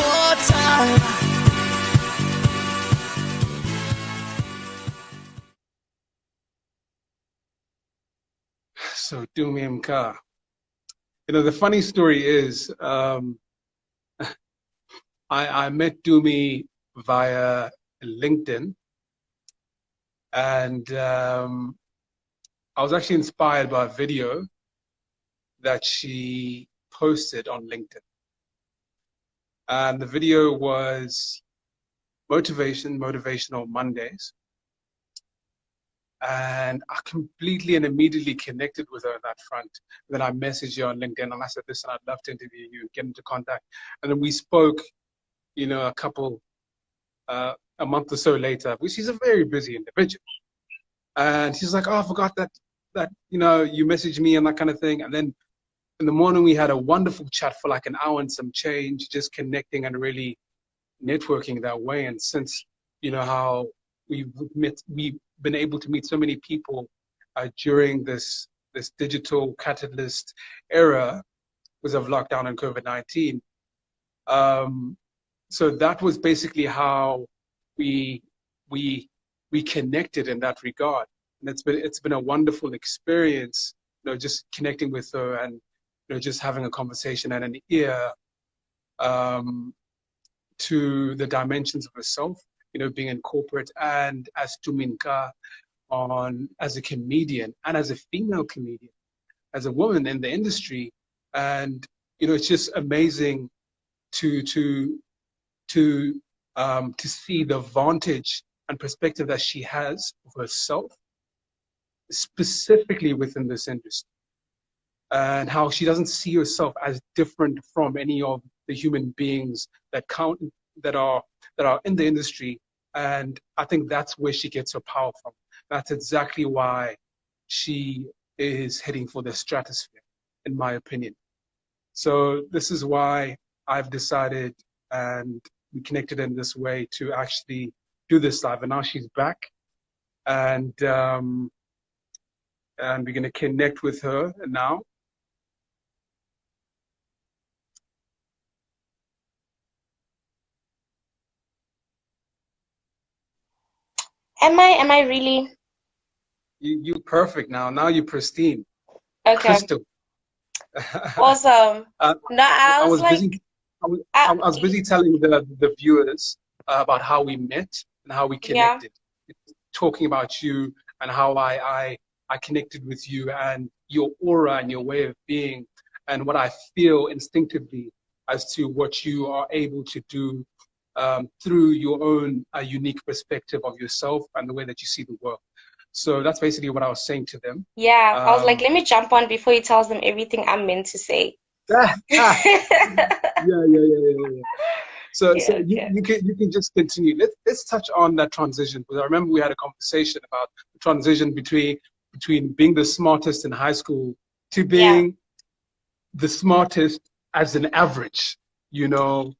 more time. So Tumi Mkha. The funny story is, I met Tumi via LinkedIn, and I was actually inspired by a video that she posted on LinkedIn. And the video was motivational Mondays. And I completely and immediately connected with her on that front. Then I messaged her on LinkedIn and I said, listen, I'd love to interview you, get into contact. And then we spoke, a month or so later, because she's a very busy individual. And she's like, oh, I forgot that you messaged me and that kind of thing. And then in the morning, we had a wonderful chat for like an hour and some change, just connecting and really networking that way. And since, how we've been able to meet so many people during this digital catalyst era because of lockdown and COVID-19. So that was basically how we connected in that regard. And it's been a wonderful experience, just connecting with her and just having a conversation and an ear to the dimensions of herself, being in corporate and as Tumi Mkha as a comedian and as a female comedian, as a woman in the industry. And, it's just amazing to see the vantage and perspective that she has of herself, specifically within this industry, and how she doesn't see herself as different from any of the human beings that are in the industry. And I think that's where she gets her power from. That's exactly why she is heading for the stratosphere, in my opinion. So this is why I've decided, and we connected in this way, to actually do this live. And now she's back, and we're going to connect with her now. Am I really? You perfect now. Now you're pristine. Okay. Crystal. Awesome. No, I was like, busy. I was busy telling the viewers about how we met and how we connected, talking about you and how I connected with you and your aura and your way of being and what I feel instinctively as to what you are able to do through your own unique perspective of yourself and the way that you see the world. So that's basically what I was saying to them. Yeah, I was like, let me jump on before he tells them everything I'm meant to say. Yeah. So you can just continue. Let's touch on that transition, because I remember we had a conversation about the transition between being the smartest in high school to being the smartest as an average, Yeah,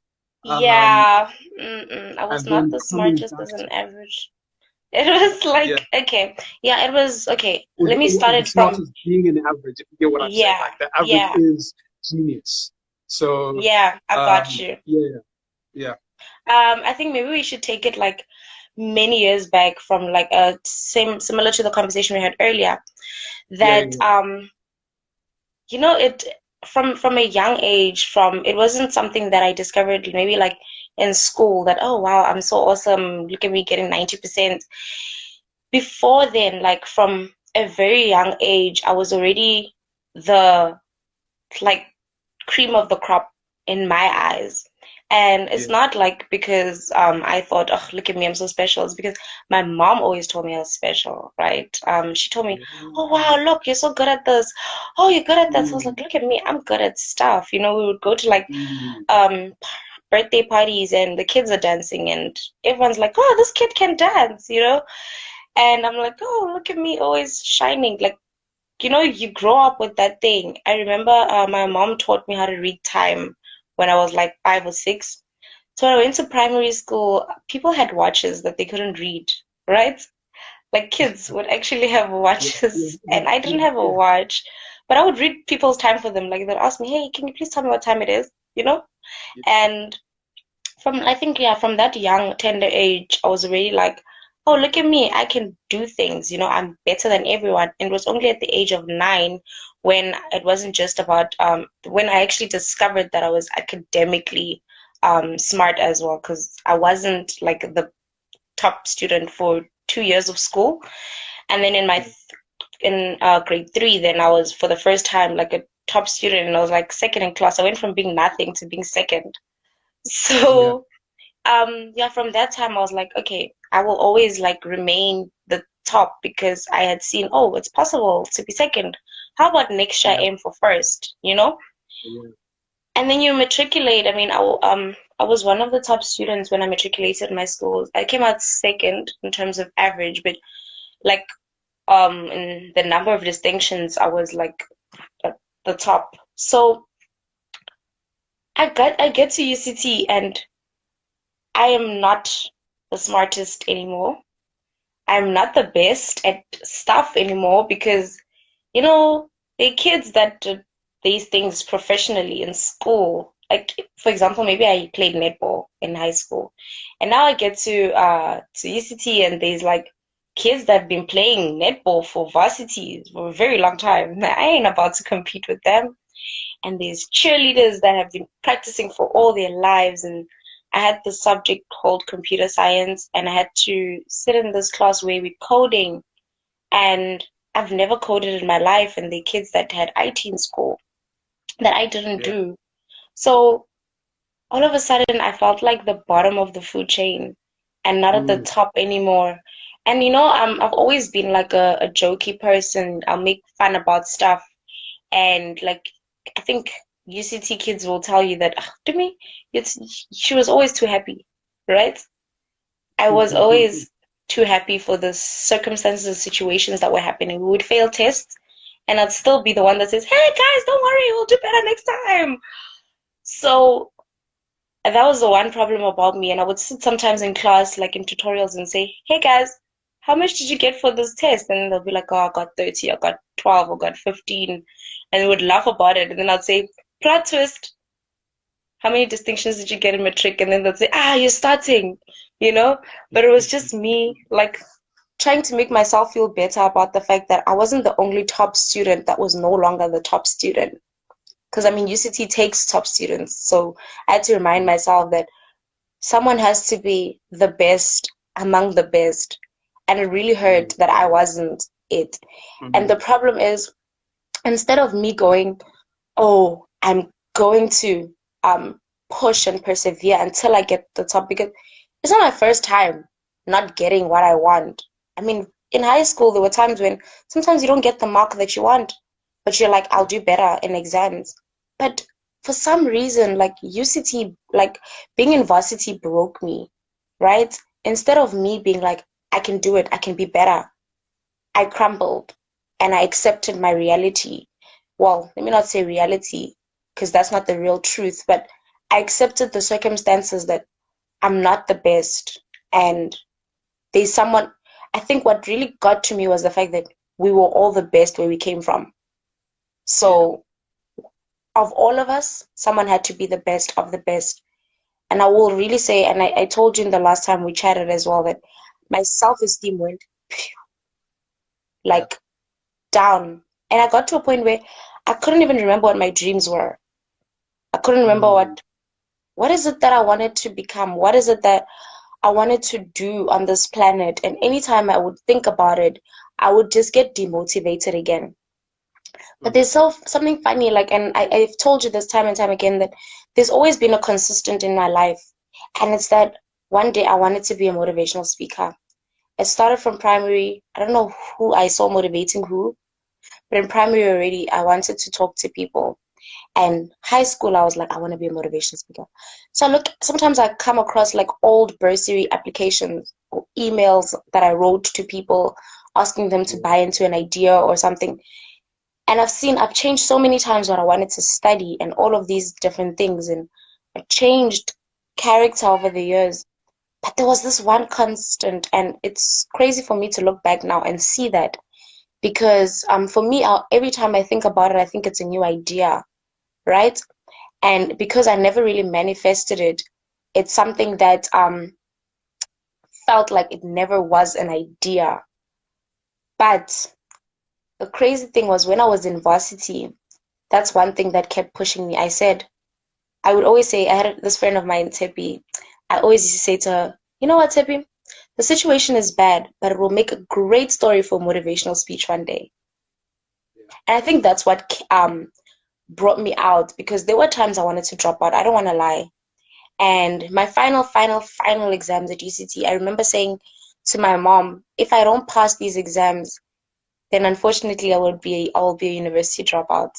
I was not the smartest as an average. It was like, okay, it was, okay, let me start it from... smartest being an average, if you get what I'm saying. Like the average is genius. So yeah, I got you. Yeah. I think maybe we should take it like many years back from like similar to the conversation we had earlier. That it from a young age, it wasn't something that I discovered maybe like in school that, oh wow, I'm so awesome, look at me getting 90%. Before then, like from a very young age, I was already the like cream of the crop in my eyes. And it's not like because I thought, oh, look at me, I'm so special. It's because my mom always told me I was special, right? She told me, oh, wow, look, you're so good at this. Oh, you're good at this. I was like, look at me, I'm good at stuff. We would go to like birthday parties and the kids are dancing and everyone's like, oh, this kid can dance, And I'm like, oh, look at me, always shining. Like, you grow up with that thing. I remember my mom taught me how to read time when I was like 5 or 6. So when I went to primary school, people had watches that they couldn't read, right? Like kids would actually have watches, and I didn't have a watch, but I would read people's time for them. Like they'd ask me, hey, can you please tell me what time it is? And From I think yeah, from that young tender age, I was really like, oh, look at me, I can do things, I'm better than everyone. And it was only at the age of 9 when it wasn't just about when I actually discovered that I was academically smart as well, because I wasn't like the top student for 2 years of school. And then in grade 3, then I was for the first time like a top student, and I was like second in class. I went from being nothing to being second. Yeah, So yeah, from that time I was like, okay, I will always like remain the top, because I had seen, oh, it's possible to be second. How about next year I yeah, aim for first? yeah, And then you matriculate. I mean, I was one of the top students when I matriculated in my school. I came out second in terms of average, but like in the number of distinctions, I was like at the top. So I get to UCT, and I am not the smartest anymore. I'm not the best at stuff anymore, because, there are kids that do these things professionally in school. Like, for example, maybe I played netball in high school, and now I get to UCT, and there's like kids that have been playing netball for varsity for a very long time. I ain't about to compete with them. And there's cheerleaders that have been practicing for all their lives. And I had this subject called computer science, and I had to sit in this class where we're coding, and I've never coded in my life, and the kids that had IT in school that I didn't yeah. do. So all of a sudden I felt like the bottom of the food chain and not at the Mm, top anymore. And I've always been like a jokey person. I'll make fun about stuff, and like I think UCT kids will tell you that, to me, she was always too happy, right? I was always too happy for the circumstances and situations that were happening. We would fail tests, and I'd still be the one that says, "Hey guys, don't worry, we'll do better next time." So that was the one problem about me. And I would sit sometimes in class, like in tutorials, and say, "Hey guys, how much did you get for this test?" And they'll be like, "Oh, I got 30, I got 12, I got 15." And they would laugh about it. And then I'd say, "Plot twist, how many distinctions did you get in matric?" And then they'd say, "Ah, you're starting, you know?" But it was just me, like, trying to make myself feel better about the fact that I wasn't the only top student that was no longer the top student. Because I mean, UCT takes top students. So I had to remind myself that someone has to be the best among the best. And it really hurt mm, that I wasn't it. And the mm, problem is, instead of me going, oh, I'm going to push and persevere until I get the top, because it's not my first time not getting what I want. I mean, in high school, there were times when sometimes you don't get the mark that you want, but you're like, I'll yeah, do better in exams. But for some reason, like UCT, like being in varsity broke me, right? Instead of me being like, I can do it, I can be better, I crumbled and I accepted my reality. Well, let me not say reality, because that's not the real truth, but I accepted the circumstances that I'm not the best. And there's someone, I think what really got to me was the fact that we were all the best where we came from. yeah, So, of all of us, someone had to be the best of the best. And I will really say, and I told you in the last time we chatted as well, that my self esteem went yeah. like down. And I got to a point where I couldn't even remember what my dreams were. I couldn't remember Mm, what is it that I wanted to become? What is it that I wanted to do on this planet? And anytime I would think about it, I would just get demotivated again. But mm, there's something funny, like, and I've told you this time and time again that there's always been a consistent in my life. And it's that one day I wanted to be a motivational speaker. It started from primary. I don't know who I saw motivating who, but in primary already, I wanted to talk to people. And high school, I was like, I want to be a motivation speaker. So I look, sometimes I come across like old bursary applications or emails that I wrote to people asking them to yeah, buy into an idea or something. And I've changed so many times what I wanted to study and all of these different things. And I changed character over the years. But there was this one constant, and it's crazy for me to look back now and see that, because for me, every time I think about it, I think it's a new idea, right? And because I never really manifested it, It's something that felt like it never was an idea. But the crazy thing was when I was in varsity, that's one thing that kept pushing me. I would always say, I had this friend of mine, Tepi. I always used to say to her, you know what, Tepi? The situation is bad, but it will make a great story for a motivational speech one day. And I think that's what brought me out because there were times I wanted to drop out. I don't want to lie. And my final exams at UCT, I remember saying to my mom, if I don't pass these exams, then unfortunately I will be a university dropout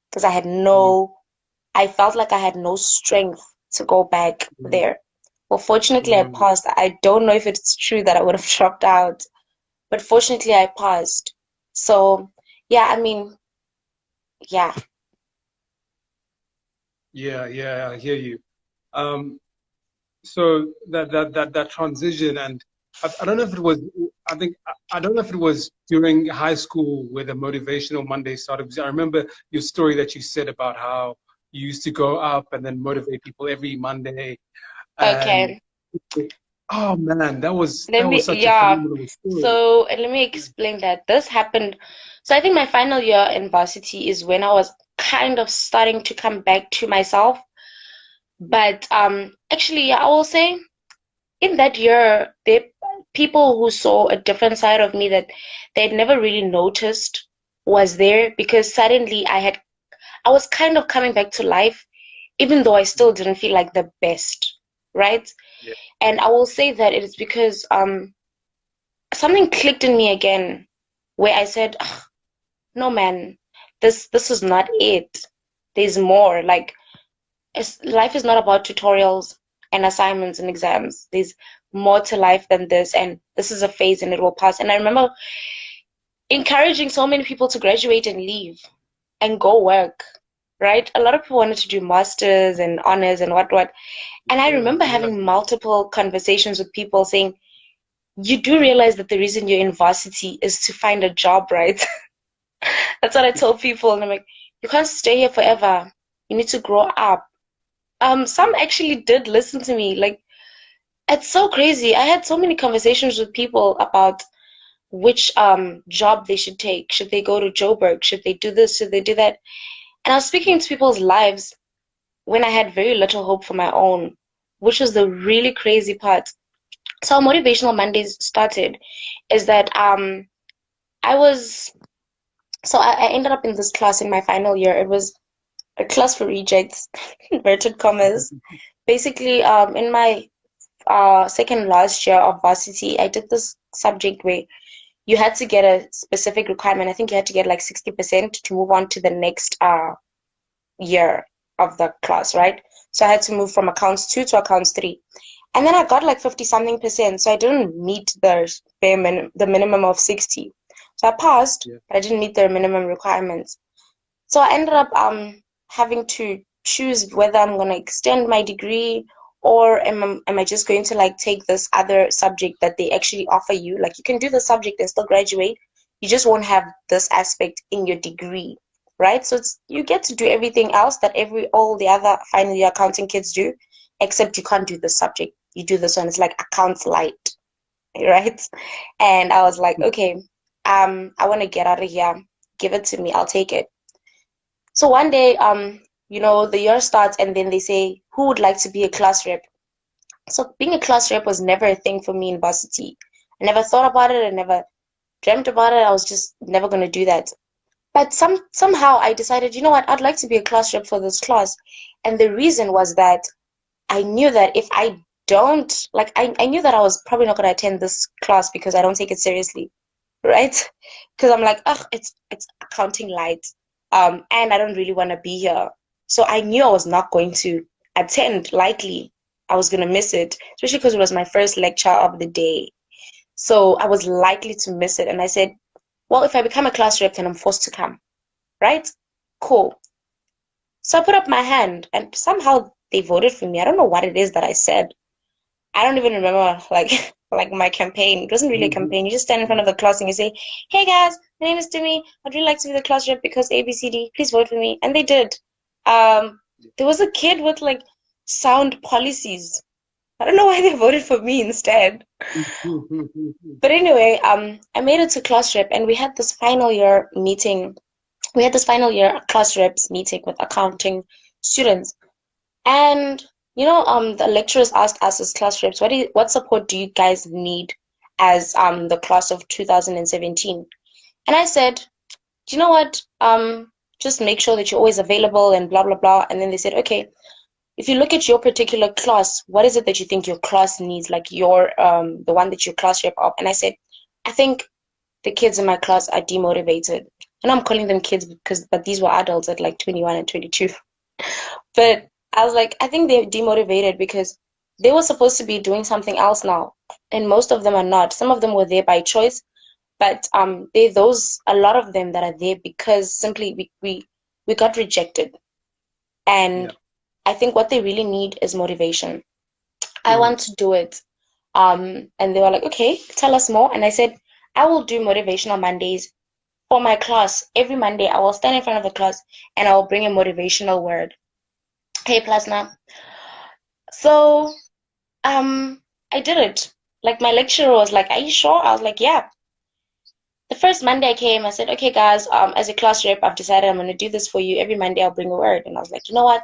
because Mm, I felt like I had no strength to go back mm, there. Well, fortunately I mm. passed. I don't know if it's true that I would have dropped out, but fortunately I passed. So yeah, I mean, yeah. Yeah, yeah, I hear you. Um, so that transition, and I don't know if it was, I don't know if it was during high school where the motivational Monday started. Because I remember your story that you said about how you used to go up and then motivate people every Monday, and Okay. oh man, Let that was me, such a yeah. phenomenal story. So let me explain that. This happened. So I think my final year in varsity is when I was kind of starting to come back to myself. But actually, I will say in that year, there people who saw a different side of me that they'd never really noticed was there because suddenly I was kind of coming back to life, even though I still didn't feel like the best, right? Yeah. And I will say that it is because something clicked in me again where I said, "Ugh, no man, this is not it. There's more. Like life is not about tutorials and assignments and exams. There's more to life than this, and this is a phase and it will pass." And I remember encouraging so many people to graduate and leave and go work. Right? A lot of people wanted to do masters and honors and what. And I Yeah, remember yeah, having multiple conversations with people saying, you do realize that the reason you're in varsity is to find a job, right? That's what I told people. And I'm like, you can't stay here forever. You need to grow up. Some yeah, actually did listen to me. Like, it's so crazy. I had so many conversations with people about which job they should take. Should they go to Joburg? Should they do this? Should they do that? And I was speaking yeah. to people's lives when I had very little hope for my own, which was the really crazy part. So how Motivational Mondays started is that I was I ended up in this class in my final year. It was a class for rejects, inverted commas. Basically, in my second last year of varsity, I did this subject where you had to get a specific requirement. I think you had to get like 60% to move on to the next year of the class, right? So I had to move from accounts 2 to accounts 3. And then I got like 50 something percent. So I didn't meet the minimum of 60. So I passed, Yeah. but I didn't meet their minimum requirements. So I ended up having to choose whether I'm going to extend my degree or am I just going to like take this other subject that they actually offer you. Like you can do the subject and still graduate. You just won't have this aspect in your degree, right? So you get to do everything else that all the other final year accounting kids do, except you can't do the subject. You do this one. It's like accounts light, right? And I was like, okay, I want to get out of here. Give it to me. I'll take it. So one day, the year starts and then they say, who would like to be a class rep? So being a class rep was never a thing for me in varsity. I never thought about it. I never dreamt about it. I was just never going to do that. But somehow I decided, you know what, I'd like to be a class rep for this class. And the reason was that I knew that if I don't, like, I knew that I was probably not going to attend this class because I don't take it seriously, right? Because I'm like, ugh, it's accounting light, and I don't really want to be here. So I knew I was not going to attend. Likely, I was gonna miss it, especially because it was my first lecture of the day. So I was likely to miss it, and I said, well, if I become a class rep, then I'm forced to come, right? Cool. So I put up my hand, and somehow they voted for me. I don't know what it is that I said. I don't even remember like like my campaign. It wasn't really a campaign. You just stand in front of the class and you say, "Hey guys, my name is Tumi. I'd really like to be the class rep because ABCD. Please vote for me." And they did. Um, there was a kid with like sound policies. I don't know why they voted for me instead. But anyway, I made it to class rep, and we had this final year meeting. We had this final year class reps meeting with accounting students, and the lecturers asked us as class reps, what support do you guys need as the class of 2017? And I said, do you know what? Just make sure that you're always available and blah blah blah. And then they said, okay, if you look at your particular class, what is it that you think your class needs, like your the one that your class rep up? And I said, I think the kids in my class are demotivated. And I'm calling them kids but these were adults at like 21 and 22. But I was like, I think they're demotivated because they were supposed to be doing something else now. And most of them are not. Some of them were there by choice, but they those a lot of them that are there because simply we got rejected. Yeah. And I think what they really need is motivation. I Mm. want to do it. And they were like, okay, tell us more. And I said, I will do motivational Mondays for my class. Every Monday, I will stand in front of the class and I will bring a motivational word. Hey, Plasma. So, I did it. Like my lecturer was like, "Are you sure?" I was like, "Yeah." The first Monday I came, I said, "Okay, guys, as a class rep, I've decided I'm gonna do this for you. Every Monday I'll bring a word." And I was like, you know what?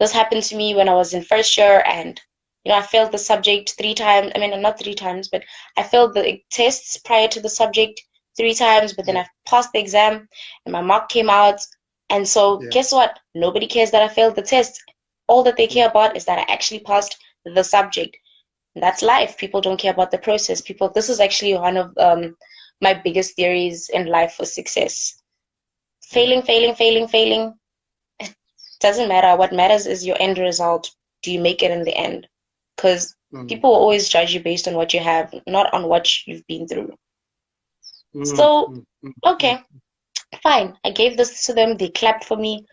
This happened to me when I was in first year, and I failed the subject 3 times. I mean, not 3 times, but I failed the tests prior to the subject 3 times. But then Yeah. I passed the exam, and my mark came out. And so, Yeah. guess what? Nobody cares that I failed the test. All that they Mm. care about is that I actually passed the subject. That's life. People don't care about the process. This is actually one of my biggest theories in life for success. Yeah. Failing, failing, failing, failing. It doesn't matter. What matters is your end result. Do you make it in the end? Because Mm. people will always judge you based on what you have, not on what you've been through. Mm. So, Mm. Mm. Mm. okay, fine. I gave this to them. They clapped for me.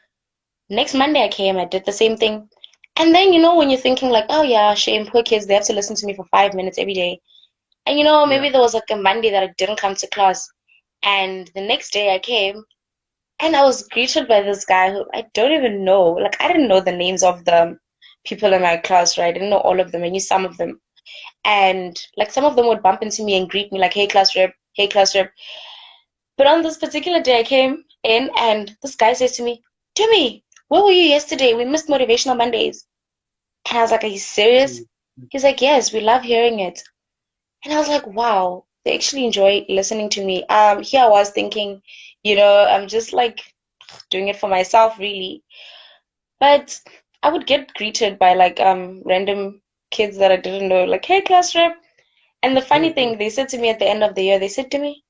Next Monday I came, I did the same thing. And then, when you're thinking like, oh yeah, shame, poor kids, they have to listen to me for 5 minutes every day. And Yeah. maybe there was like a Monday that I didn't come to class. And the next day I came and I was greeted by this guy who I don't even know. Like, I didn't know the names of the people in my class, right? I didn't know all of them. I knew some of them. And like some of them would bump into me and greet me like, hey, class rep, hey, class rep. But on this particular day, I came in and this guy says to me, Tumi, where were you yesterday? We missed Motivational Mondays. And I was like, are you serious? Mm. He's like, yes, we love hearing it. And I was like, wow, they actually enjoy listening to me. Here I was thinking, I'm just like doing it for myself, really. But I would get greeted by like random kids that I didn't know, like, hey, class rep. And the funny thing, they said to me at the end of the year, they said to me,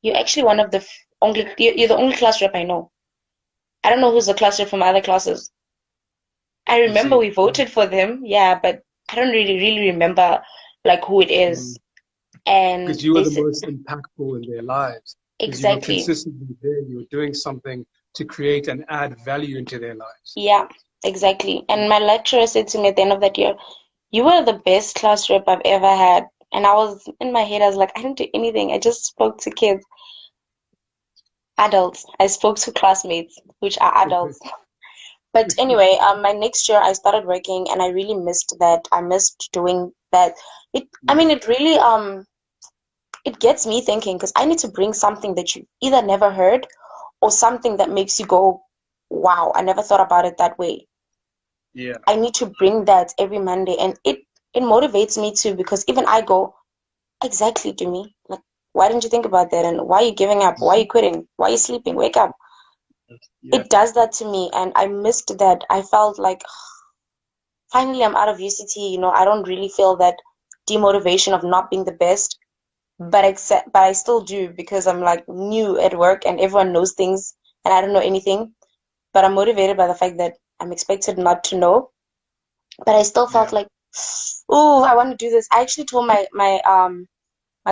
you're actually one of the only, you're the only class rep I know. I don't know who's the class rep from other classes. I I remember see. we voted for them, yeah, but I don't really remember like who it is. Mm. And Because you were they the said, most impactful in their lives. Because you were exactly. consistently there. You were doing something to create and add value into their lives. Yeah, exactly. And my lecturer said to me at the end of that year, you were the best class rep I've ever had. And I was in my head, I was like, I didn't do anything. I just spoke to kids, adults. I spoke to classmates, which are adults. But anyway, my next year I started working and I really missed that. I missed doing that. I Yeah. mean, it really, it gets me thinking because I need to bring something that you either never heard or something that makes you go, wow, I never thought about it that way. Yeah. I need to bring that every Monday, and it motivates me too because even I go exactly to me like, why didn't you think about that? And why are you giving up? Why are you quitting? Why are you sleeping? Wake up! Yeah. It does that to me, and I missed that. I felt like finally I'm out of UCT. I don't really feel that demotivation of not being the best, but I still do because I'm like new at work and everyone knows things and I don't know anything. But I'm motivated by the fact that I'm expected not to know. But I still felt Yeah. like, oh, I want to do this. I actually told my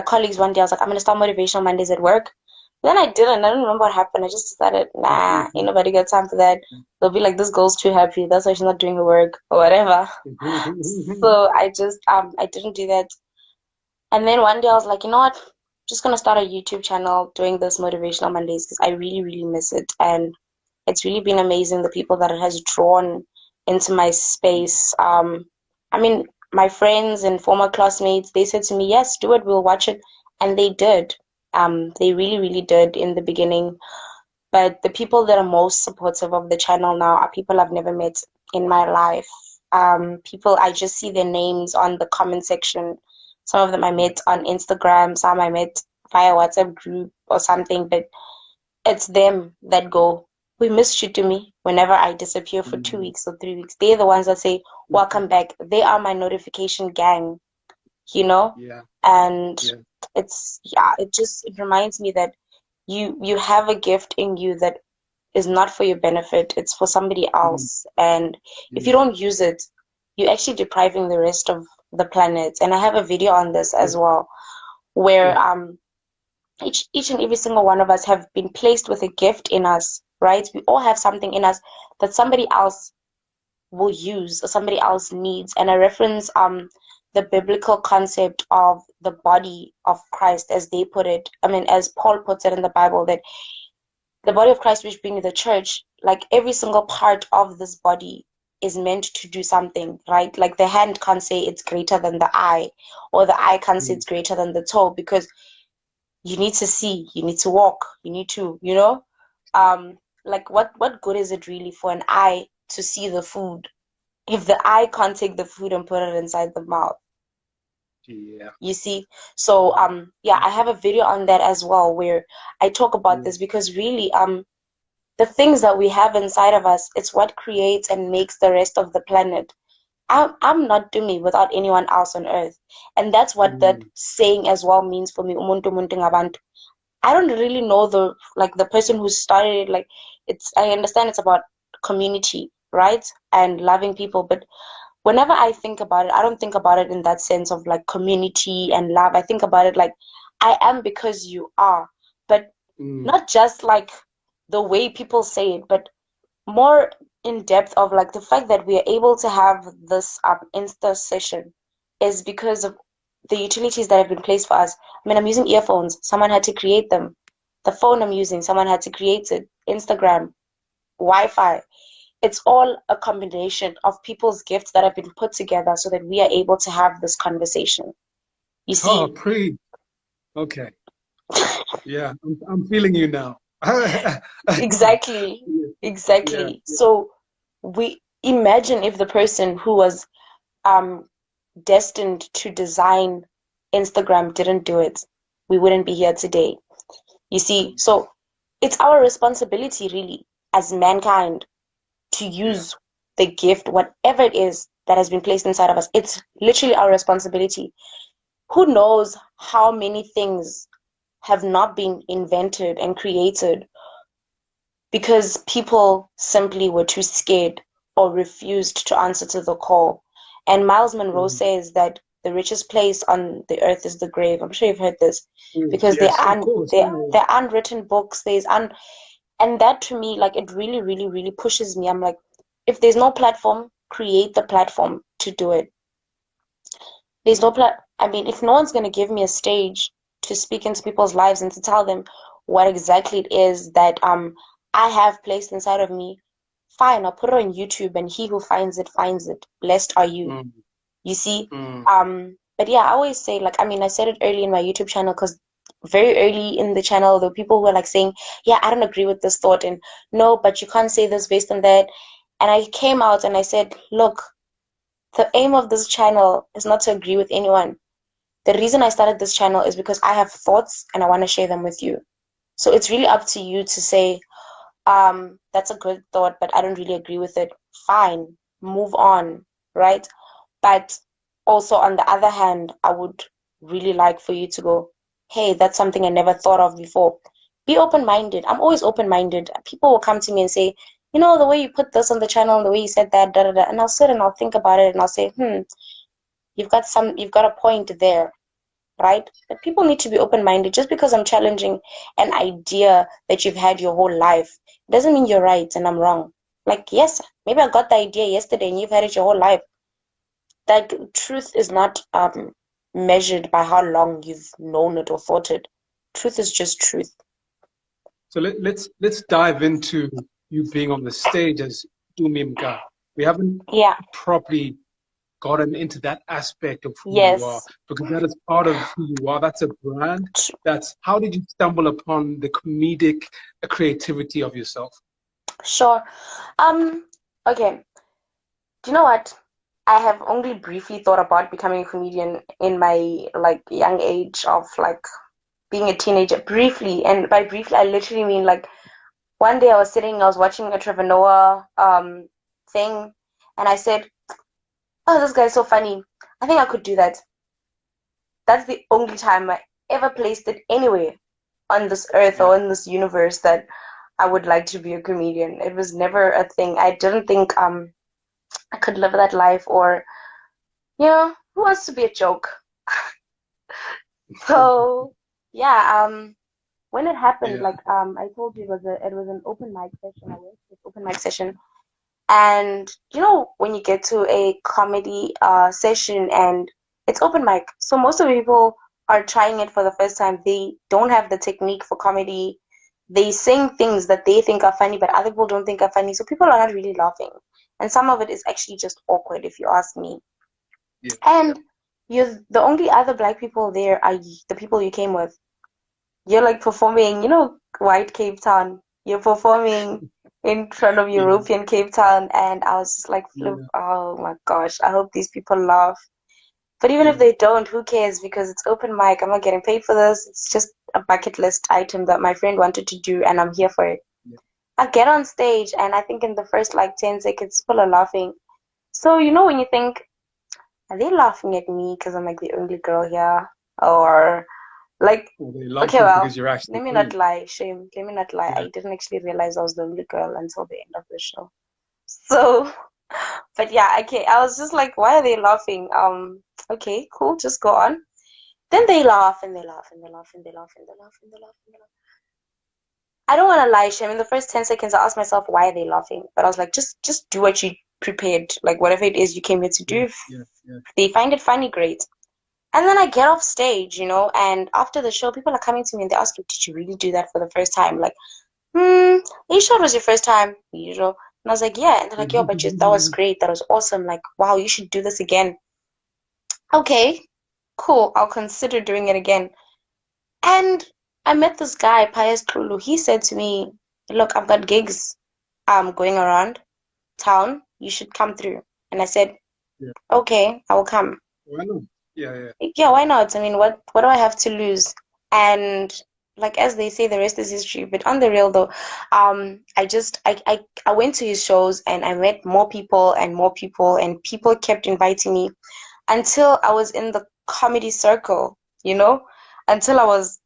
colleagues one day, I was like, I'm gonna start motivational Mondays at work. Then I didn't. I don't remember what happened. I just decided, nah, ain't nobody got time for that. They'll be like, this girl's too happy. That's why she's not doing her work or whatever. So I didn't do that. And then one day I was like, you know what? I'm just gonna start a YouTube channel doing this motivational Mondays because I really miss it. And it's really been amazing the people that it has drawn into my space. I mean, my friends and former classmates, they said to me, yes, do it, we'll watch it. And they did. They really, really did in the beginning. But the people that are most supportive of the channel now are people I've never met in my life. People, I just see their names on the comment section. Some of them I met on Instagram, some I met via WhatsApp group or something, but it's them that go, we missed you, to me. Whenever I disappear for 2 weeks or 3 weeks, they're the ones that say, welcome back. They are my notification gang, you know? Yeah. And Yeah. it's, yeah, it reminds me that you have a gift in you that is not for your benefit, it's for somebody Mm. else. And if you Yeah. don't use it, you're actually depriving the rest of the planet. And I have a video on this Yeah. as well, where Yeah. each and every single one of us have been placed with a gift in us, right? We all have something in us that somebody else will use or somebody else needs. And I reference the biblical concept of the body of Christ, as they put it. I mean, as Paul puts it in the Bible, that the body of Christ, which being the church, like every single part of this body is meant to do something, right? Like the hand can't say it's greater than the eye, or the eye can't say Mm. it's greater than the toe, because you need to see, you need to walk, you need to, like what good is it really for an eye to see the food if the eye can't take the food and put it inside the mouth? Yeah. You see? So yeah, I have a video on that as well, where I talk about Mm. this, because really the things that we have inside of us, it's what creates and makes the rest of the planet. I'm not Tumi without anyone else on earth. And that's what that Mm. saying as well means for me. Umuntu muntu ngabantu. I don't really know the person who started it. Like, I understand it's about community, right? And loving people. But whenever I think about it, I don't think about it in that sense of like community and love. I think about it like, I am because you are. But Mm. not just like the way people say it, but more in depth of like the fact that we are able to have this Insta session is because of the utilities that have been placed for us. I mean, I'm using earphones. Someone had to create them. The phone I'm using, someone had to create it. Instagram, Wi-Fi. It's all a combination of people's gifts that have been put together so that we are able to have this conversation. You Oh, see, pre. Okay. Yeah. I'm feeling you now. exactly, Yeah. Yeah. exactly. So we imagine if the person who was um destined to design Instagram didn't do it, we wouldn't be here today. You see, so it's our responsibility really as mankind to Yeah. use the gift, whatever it is that has been placed inside of us. It's literally our responsibility. Who knows how many things have not been invented and created because people simply were too scared or refused to answer to the call. And Miles Monroe Mm. says that the richest place on the earth is the grave. I'm sure you've heard this, Mm. because Yes, of course. Yeah. there are unwritten books. And that to me, like, it really, really, really pushes me. I'm like, if there's no platform, create the platform to do it. There's no I mean, if no one's gonna give me a stage to speak into people's lives and to tell them what exactly it is that I have placed inside of me, fine, I'll put it on YouTube, and he who finds it finds it. Blessed are you. Mm. You see? Mm. But yeah, I always say, like, I mean, I said it early in my YouTube channel, because very early in the channel, there were people who were like saying, yeah, I don't agree with this thought, and no, but you can't say this based on that. And I came out and I said, look, the aim of this channel is not to agree with anyone. The reason I started this channel is because I have thoughts and I want to share them with you. So it's really up to you to say, that's a good thought, but I don't really agree with it. Fine, move on, right? But also, on the other hand, I would really like for you to go, hey, that's something I never thought of before. Be open-minded. I'm always open-minded. People will come to me and say, the way you put this on the channel, the way you said that, da da da, and I'll sit and I'll think about it and I'll say, you've got a point there, right? But people need to be open-minded. Just because I'm challenging an idea that you've had your whole life doesn't mean you're right and I'm wrong. Like, yes, maybe I got the idea yesterday and you've had it your whole life. Like, truth is not measured by how long you've known it or thought it. Truth is just truth. So let's dive into you being on the stage as Tumi Mkha. We haven't Yeah. properly gotten into that aspect of who you are? Yes. Because that is part of who you are. That's a brand. That's how did you stumble upon the comedic creativity of yourself? Sure. Um, okay. Do you know what? I have only briefly thought about becoming a comedian in my like young age of like being a teenager. Briefly, and by briefly I literally mean like one day I was watching a Trevor Noah thing, and I said, "Oh, this guy's so funny. I think I could do that." That's the only time I ever placed it anywhere on this earth Yeah. or in this universe that I would like to be a comedian. It was never a thing. I didn't think I could live that life, or who wants to be a joke? So yeah, when it happened, Yeah. like I told you, it was an open mic session. I went to this open mic session, and when you get to a comedy session and it's open mic, so most of the people are trying it for the first time. They don't have the technique for comedy. They sing things that they think are funny, but other people don't think are funny. So people are not really laughing, and some of it is actually just awkward, if you ask me. Yeah. Yeah. And you're the only other black people there are the people you came with. You're like performing, white Cape Town. You're performing in front of Yeah. European Cape Town, and I was just like, flip, Yeah. oh my gosh, I hope these people laugh. But even if Yeah. they don't, who cares? Because it's open mic. I'm not getting paid for this. It's just a bucket list item that my friend wanted to do, and I'm here for it. Yeah. I get on stage, and I think in the first like 10 seconds, people are laughing. So, when you think, are they laughing at me because I'm like the only girl here? Or like, Well, they okay, laughing well, because you're actually let me not funny. lie, shame. Let me not lie. Yeah. I didn't actually realize I was the only girl until the end of the show. So, but yeah, okay. I was just like, why are they laughing? Okay, cool, just go on. Then they laugh and they laugh and they laugh and they laugh and they laugh and they laugh and they laugh. I don't want to lie, shame. In the first 10 seconds, I asked myself, why are they laughing? But I was like, just do what you prepared, like whatever it is you came here to do. Yeah. If Yeah. Yeah. they find it funny, great. And then I get off stage, and after the show, people are coming to me and they ask me, did you really do that for the first time? Like, are you sure it was your first time? And I was like, yeah. And they're like, yo, but that was great. That was awesome. Like, wow, you should do this again. Okay, cool. I'll consider doing it again. And I met this guy, Pius Krulu. He said to me, look, I've got gigs going around town. You should come through. And I said, Yeah. okay, I will come. Why not? Yeah. Yeah. Yeah, why not? I mean, what do I have to lose? And like as they say, the rest is history. But on the real though, I went to his shows and I met more people, and people kept inviting me until I was in the comedy circle, until I was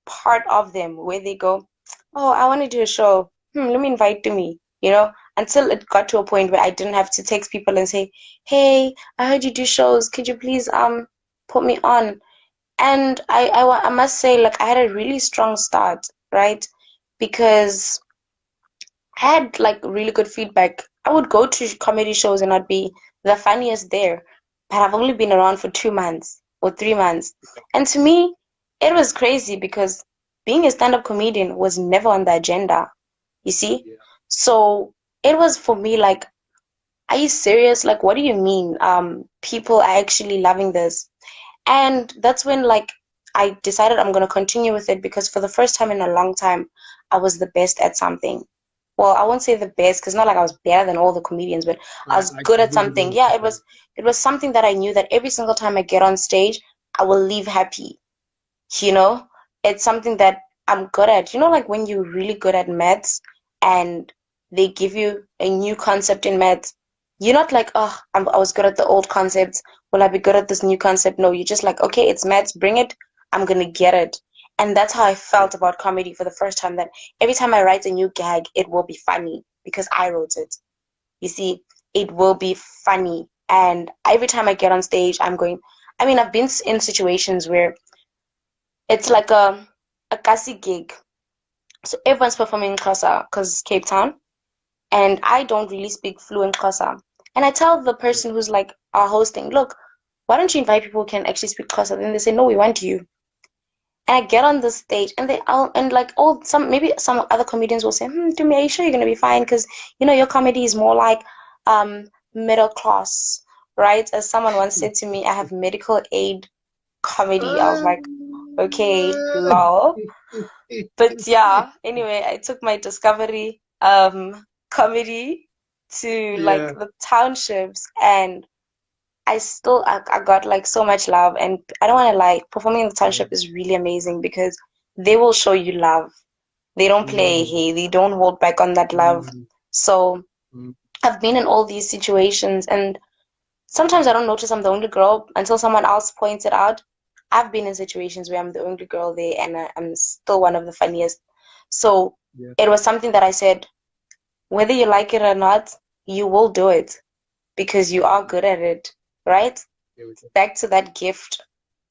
part of them where they go, oh, I want to do a show. Let me invite Tumi, until it got to a point where I didn't have to text people and say, hey, I heard you do shows. Could you please put me on? And I must say, like, I had a really strong start, right? Because I had like really good feedback. I would go to comedy shows and I'd be the funniest there, but I've only been around for 2 months or 3 months. And to me, it was crazy because being a stand-up comedian was never on the agenda, you see? Yeah. So it was for me like, are you serious? Like, what do you mean? People are actually loving this. And that's when like I decided I'm gonna continue with it because for the first time in a long time, I was the best at something. Well, I won't say the best because not like I was better than all the comedians, but I was I good at completely something. Yeah, understand. it was something that I knew that every single time I get on stage, I will leave happy. You know, it's something that I'm good at. Like when you're really good at maths and they give you a new concept in maths, you're not like, oh, I was good at the old concepts. Will I be good at this new concept? No, you're just like, okay, it's maths, bring it. I'm gonna get it. And that's how I Yeah. felt about comedy for the first time. That every time I write a new gag, it will be funny because I wrote it. You see, it will be funny. And every time I get on stage, I mean, I've been in situations where it's like a kasi gig. So everyone's performing in Xhosa because Cape Town, and I don't really speak fluent Xhosa. And I tell the Yeah. person who's like hosting, look, why don't you invite people who can actually speak Xhosa? Then they say, no, we want you. And I get on the stage, and they all and like all some maybe some other comedians will say, to me, are you sure you're gonna be fine? Because your comedy is more like middle class, right? As someone once said to me, I have medical aid comedy. I was like, okay, lol. But yeah, anyway, I took my discovery comedy to like Yeah. the townships, and I got like so much love. And I don't want to lie, performing in the Yeah. township is really amazing because they will show you love. They don't play, Mm, hey, they don't hold back on that love. mm, So mm. I've been in all these situations, and sometimes I don't notice I'm the only girl until someone else points it out. I've been in situations where I'm the only girl there, and I'm still one of the funniest. So Yeah. it was something that I said, whether you like it or not, you will do it because you are good at it, right? Here we go. Back to that gift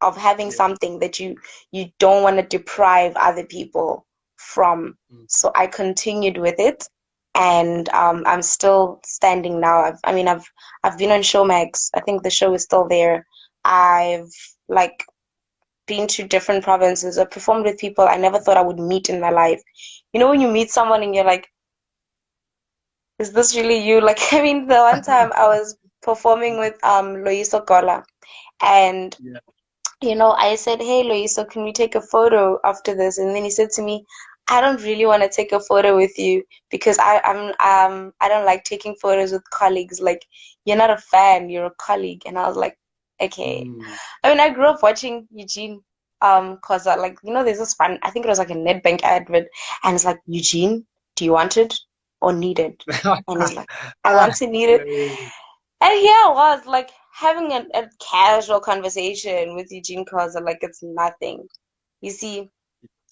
of having Yeah. something that you don't want to deprive other people from. Mm. So I continued with it, and I'm still standing now. I've been on Showmax. I think the show is still there. I've like been to different provinces. I've performed with people I never thought I would meet in my life. You know when you meet someone and you're like, is this really you? Like, I mean, the one time I was performing with Loyiso Gola, and Yeah. I said, "Hey, Loiso, can we take a photo after this?" And then he said to me, "I don't really want to take a photo with you because I don't like taking photos with colleagues. Like, you're not a fan, you're a colleague." And I was like, "Okay." Mm. I mean, I grew up watching Eugene, cause like there's this fun. I think it was like a Nedbank advert, and it's like, "Eugene, do you want it or need it?" And he's like, "I Ah, want to need it." yeah. And here I was, like, having a casual conversation with Eugene Koza, like it's nothing. You see?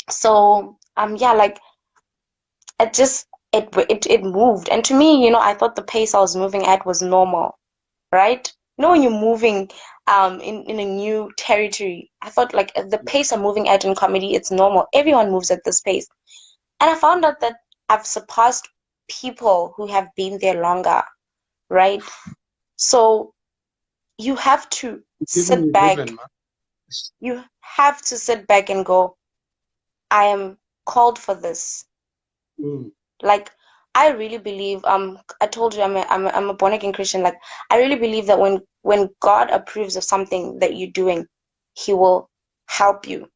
So, yeah, like it just it moved. And to me, I thought the pace I was moving at was normal, right? When you're moving in a new territory, I thought like the pace I'm moving at in comedy, it's normal. Everyone moves at this pace. And I found out that I've surpassed people who have been there longer, right? So you have to Giving sit you back. heaven, man. You have to sit back and go, I am called for this. Mm. Like, I really believe, I told you I'm a born again Christian. Like, I really believe that when God approves of something that you're doing, He will help you.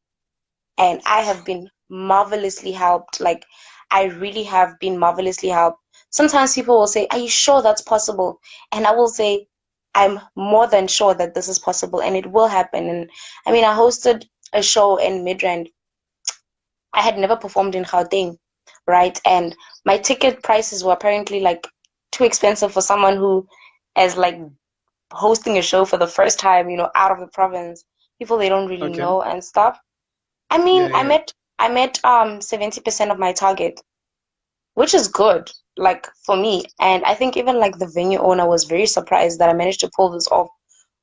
And I have been marvelously helped. Like, I really have been marvelously helped. Sometimes people will say, "Are you sure that's possible?" And I will say, "I'm more than sure that this is possible and it will happen." And I mean, I hosted a show in Midrand. I had never performed in Gauteng, right? And my ticket prices were apparently like too expensive for someone who is like hosting a show for the first time, out of the province. People they don't really Okay. know and stuff. I mean, Yeah, I yeah. met I met 70% of my target, which is good, like for me. And I think even like the venue owner was very surprised that I managed to pull this off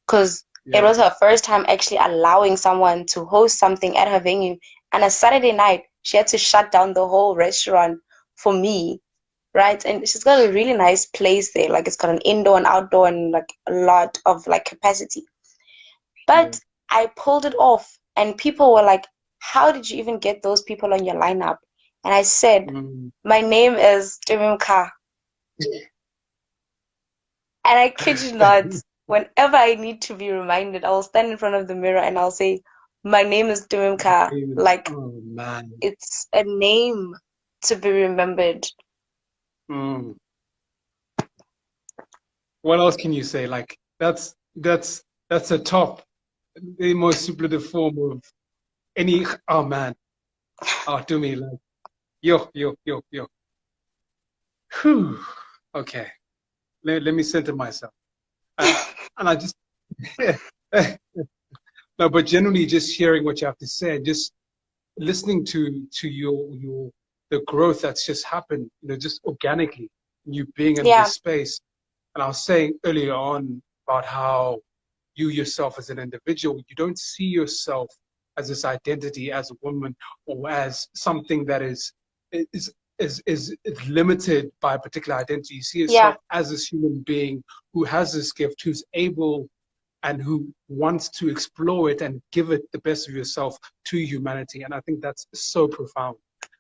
because it Yeah. was her first time actually allowing someone to host something at her venue. And a Saturday night, she had to shut down the whole restaurant for me, right? And she's got a really nice place there. Like it's got an indoor and outdoor and like a lot of like capacity. Yeah. But I pulled it off, and people were like, "How did you even get those people on your lineup?" And I said, Mm. "My name is Tumi Mkha." And I kid you not, whenever I need to be reminded, I'll stand in front of the mirror and I'll say, "My name is Tumi Mkha." Famous. Like, Oh man. it's a name to be remembered. Mm. What else can you say? Like that's a top, the most superlative form of any. Oh man. Oh, to me, like yo. Whew. Okay. Let me center myself. Uh, and I just no, but generally just hearing what you have to say, just listening to your the growth that's just happened, just organically, you being in Yeah, this space. And I was saying earlier on about how you yourself as an individual, you don't see yourself as this identity as a woman or as something that is is limited by a particular identity. You see yeah, yourself as this human being who has this gift, who's able and who wants to explore it and give it the best of yourself to humanity. And I think that's so profound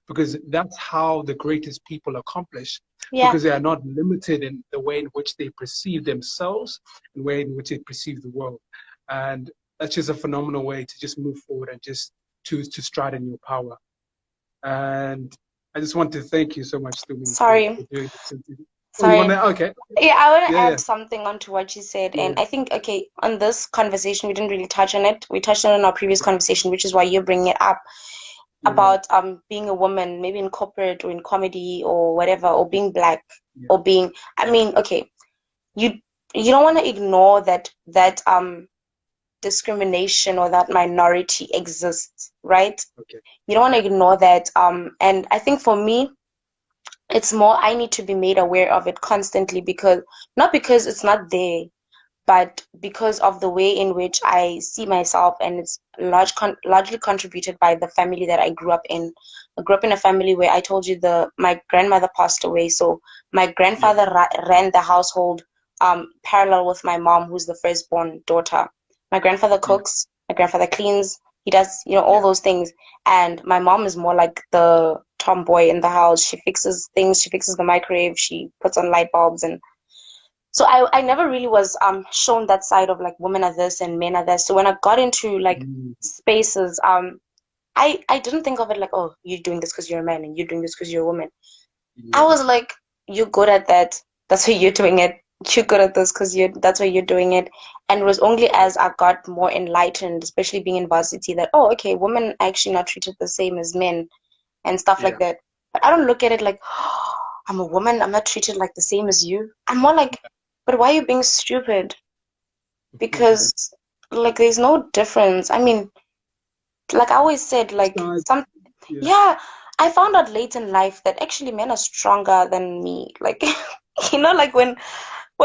because that's how the greatest people accomplish. Yeah. because they are not limited in the way in which they perceive themselves and the way in which they perceive the world. And that's just a phenomenal way to just move forward and just to stride in your power. And I just want to thank you so much, Tumi, for Sorry. doing this interview. Oh, you want Sorry. to? Okay. Yeah, I want to Yeah, yeah, add something onto what you said. yeah. And I think, okay, on this conversation, we didn't really touch on it. We touched on it in our previous Okay. conversation, which is why you're bringing it up Yeah, about being a woman, maybe in corporate or in comedy or whatever, or being black yeah, or being, I mean, okay, you you don't want to ignore that discrimination or that minority exists, right? okay. You don't want Yeah, to ignore that. And I think for me, it's more I need to be made aware of it constantly because not because it's not there, but because of the way in which I see myself, and it's largely contributed by the family that I grew up in. I grew up in a family where I told you my grandmother passed away, so my yeah, grandfather ran the household parallel with my mom, who's the firstborn daughter. My grandfather yeah, cooks, my grandfather cleans, he does, all yeah, those things. And my mom is more like the tomboy in the house. She fixes things, she fixes the microwave, she puts on light bulbs, and so I never really was shown that side of like women are this and men are this. So when I got into like mm, spaces, I didn't think of it like, oh, you're doing this because you're a man and you're doing this because you're a woman. I yeah, was like, you're good at that. That's why you're doing it. You're good at this because that's why you're doing it. And it was only yeah, as I got more enlightened, especially being in varsity, that oh, okay, women are actually not treated the same as men and stuff like yeah, that. But I don't look at it like, I'm a woman, I'm not treated like the same as you. I'm more like, but why are you being stupid? Because like there's no difference. I mean, like I always said, like Start, yeah, yeah, I found out late in life that actually men are stronger than me. Like like when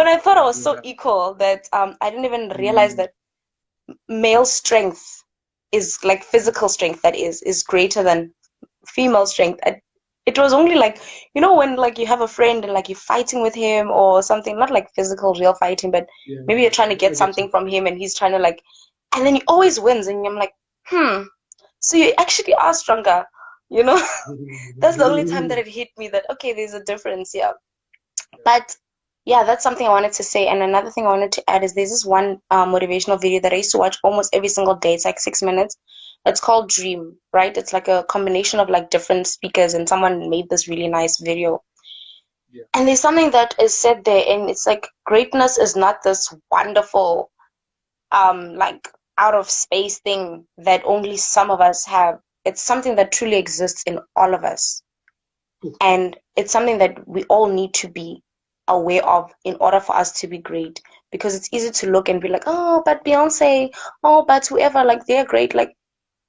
I thought I was so yeah, equal that I didn't even realize mm, that male strength is like physical strength that is greater than female strength. It was only like, when like you have a friend and like you're fighting with him or something, not like physical real fighting, but yeah, maybe you're trying to I get get you. something from him and he's trying to like, and then he always wins and I'm like, so you actually are stronger, you know? That's the only time that it hit me that okay, there's a difference, yeah. But yeah, that's something I wanted to say. And another thing I wanted to add is there's this one motivational video that I used to watch almost every single day. It's like 6 minutes. It's called Dream, right? It's like a combination of like different speakers, and someone made this really nice video. Yeah, And there's something that is said there, and it's like greatness is not this wonderful, like out of space thing that only some of us have. It's something that truly exists in all of us. And it's something that we all need to be aware of in order for us to be great. Because it's easy to look and be like, oh, but Beyonce, oh, but whoever, like they're great. Like,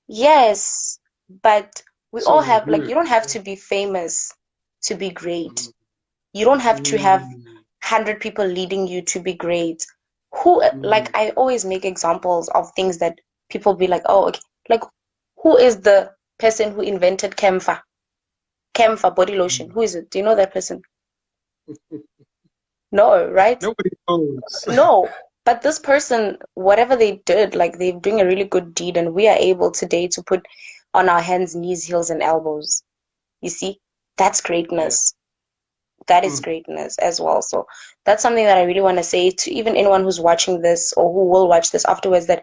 yes, but we all so have, like, good. you don't have Yeah. to be famous to be great. Mm, You don't have to have mm, 100 people leading you to be great. Who, like, mm, I always make examples of things that people be like, oh, okay, like, who is the person who invented camphor? Camphor body lotion. mm. Who is it? Do you know that person? No, right? Nobody knows. No. But this person, whatever they did, like they're doing a really good deed, and we are able today to put on our hands, knees, heels, and elbows. You see, that's Yeah. greatness. That is Mm, greatness as well. So that's something that I really want to say to even anyone who's watching this or who will watch this afterwards, that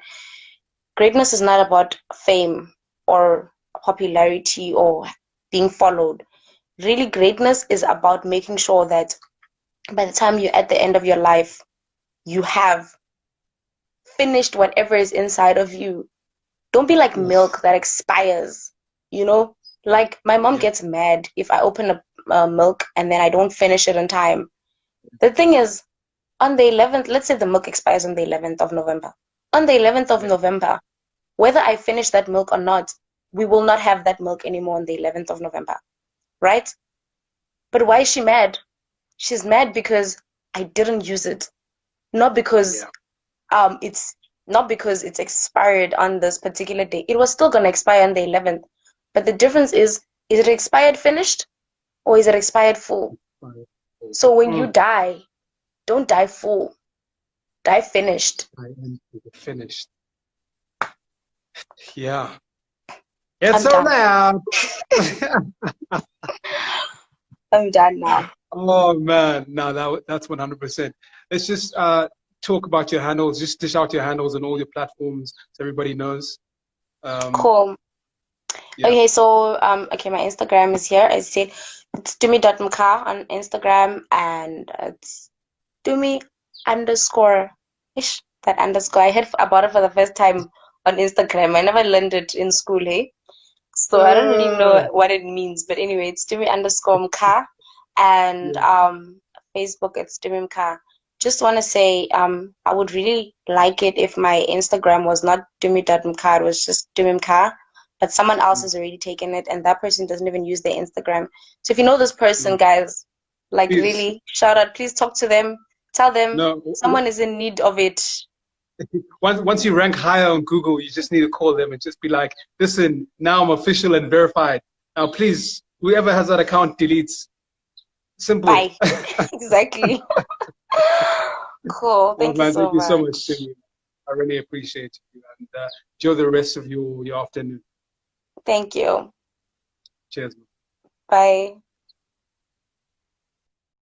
greatness is not about fame or popularity or being followed. Really, greatness is about making sure that by the time you're at the end of your life, you have finished whatever is inside of you. Don't be like oof. milk that expires, you know? Like my mom Yeah. gets mad if I open a milk and then I don't finish it in time. The thing is, on the 11th, let's say the milk expires on the 11th of November. On the 11th of Yeah. November, whether I finish that milk or not, we will not have that milk anymore on the 11th of November, right? But why is she mad? She's mad because I didn't use it, not because Yeah. it's not because it's expired on this particular day. It was still gonna expire on the 11th. But the difference is it expired finished or is it expired full? Fine. So when you Mm, die, don't die full, die finished. I am finished. Yeah. It's I'm so done. loud. I'm done now. Oh man, no, that's 100%. Let's just talk about your handles. Just dish out your handles on all your platforms so everybody knows. Um, Cool. yeah, Okay, so okay, my Instagram is here. I said it's Tumi.Mkha on Instagram, and it's Tumi underscore ish, that underscore. I heard about it for the first time on Instagram. I never learned it in school, hey? So I don't really uh, know what it means. But anyway, it's Tumi underscore Mkha, and yeah, Facebook it's Tumi Mkha. Just want to say I would really like it if my Instagram was not Tumi.Mkha, it was just Tumi Mkha, but someone else mm, has already taken it, and that person doesn't even use their Instagram. So if you know this person, mm. guys, like Please, really, shout out, please talk to them, tell them no. someone is in need of it. Once you rank higher on Google, you just need to call them and just be like, listen, now I'm official and verified. Now, please, whoever has that account deletes. Simple. Bye. Exactly. Cool. Oh Thank you man, thank so you so much, much. Timmy. I really appreciate you, and enjoy the rest of your afternoon. Thank you. Cheers. Bye.